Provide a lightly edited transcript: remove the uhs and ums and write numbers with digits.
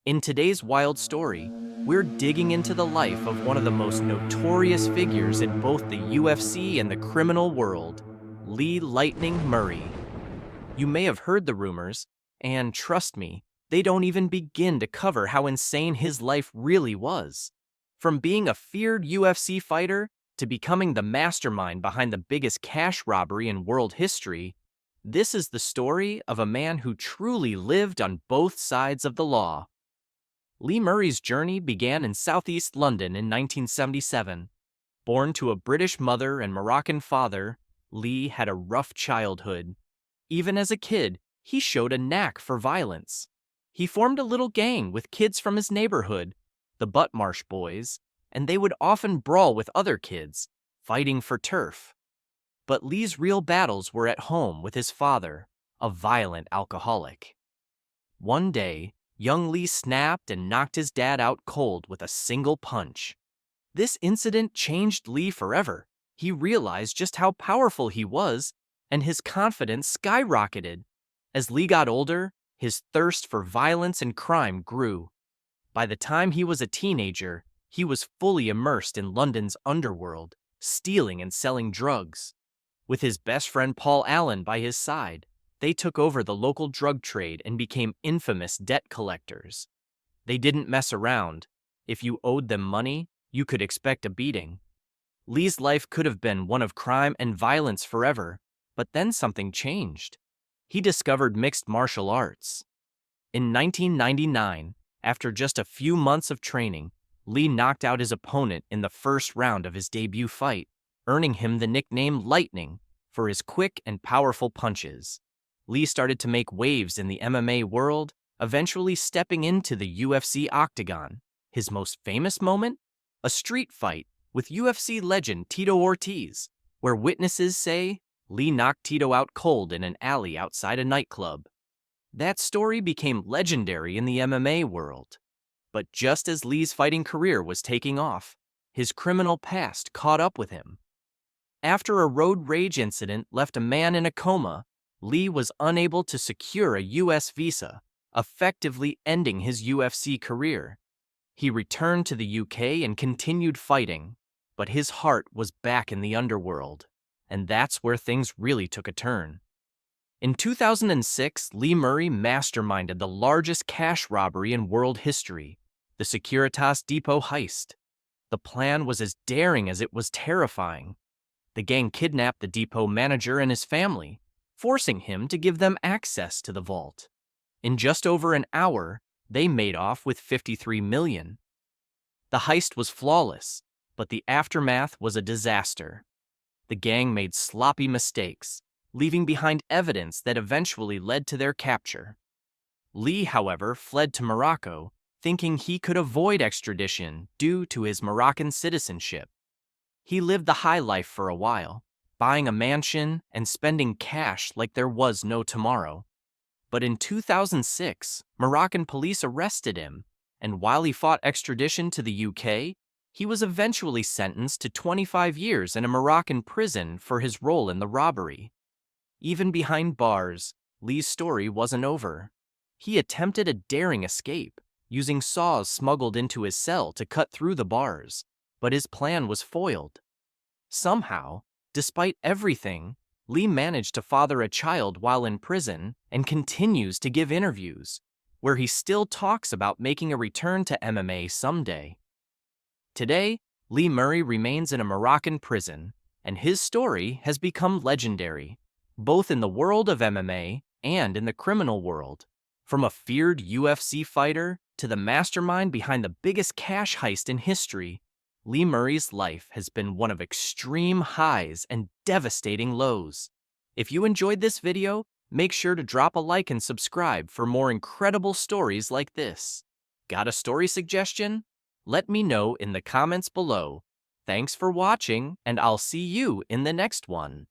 In today's wild story, we're digging into the life of one of the most notorious figures in both the UFC and the criminal world, Lee Lightning Murray. You may have heard the rumors, and trust me, they don't even begin to cover how insane his life really was. From being a feared UFC fighter to becoming the mastermind behind the biggest cash robbery in world history, this is the story of a man who truly lived on both sides of the law. Lee Murray's journey began in southeast London in 1977. Born to a British mother and Moroccan father, Lee had a rough childhood. Even as a kid, he showed a knack for violence. He formed a little gang with kids from his neighborhood, the Buttmarsh Boys, and they would often brawl with other kids, fighting for turf. But Lee's real battles were at home with his father, a violent alcoholic. One day, young Lee snapped and knocked his dad out cold with a single punch. This incident changed Lee forever. He realized just how powerful he was, and his confidence skyrocketed. As Lee got older, his thirst for violence and crime grew. By the time he was a teenager, he was fully immersed in London's underworld, stealing and selling drugs. With his best friend Paul Allen by his side, they took over the local drug trade and became infamous debt collectors. They didn't mess around. If you owed them money, you could expect a beating. Lee's life could have been one of crime and violence forever, but then something changed. He discovered mixed martial arts. In 1999, after just a few months of training, Lee knocked out his opponent in the first round of his debut fight, earning him the nickname Lightning for his quick and powerful punches. Lee started to make waves in the MMA world, eventually stepping into the UFC octagon. His most famous moment? A street fight with UFC legend Tito Ortiz, where witnesses say Lee knocked Tito out cold in an alley outside a nightclub. That story became legendary in the MMA world. But just as Lee's fighting career was taking off, his criminal past caught up with him. After a road rage incident left a man in a coma, Lee was unable to secure a U.S. visa, effectively ending his UFC career. He returned to the UK and continued fighting, but his heart was back in the underworld, and that's where things really took a turn. In 2006, Lee Murray masterminded the largest cash robbery in world history, the Securitas Depot heist. The plan was as daring as it was terrifying. The gang kidnapped the depot manager and his family, forcing him to give them access to the vault. In just over an hour, they made off with $53 million. The heist was flawless, but the aftermath was a disaster. The gang made sloppy mistakes, leaving behind evidence that eventually led to their capture. Lee, however, fled to Morocco, thinking he could avoid extradition due to his Moroccan citizenship. He lived the high life for a while, buying a mansion and spending cash like there was no tomorrow. But in 2006, Moroccan police arrested him, and while he fought extradition to the UK, he was eventually sentenced to 25 years in a Moroccan prison for his role in the robbery. Even behind bars, Lee's story wasn't over. He attempted a daring escape, using saws smuggled into his cell to cut through the bars, but his plan was foiled. Somehow, despite everything, Lee managed to father a child while in prison and continues to give interviews, where he still talks about making a return to MMA someday. Today, Lee Murray remains in a Moroccan prison, and his story has become legendary, both in the world of MMA and in the criminal world. From a feared UFC fighter to the mastermind behind the biggest cash heist in history, Lee Murray's life has been one of extreme highs and devastating lows. If you enjoyed this video, make sure to drop a like and subscribe for more incredible stories like this. Got a story suggestion? Let me know in the comments below. Thanks for watching, and I'll see you in the next one.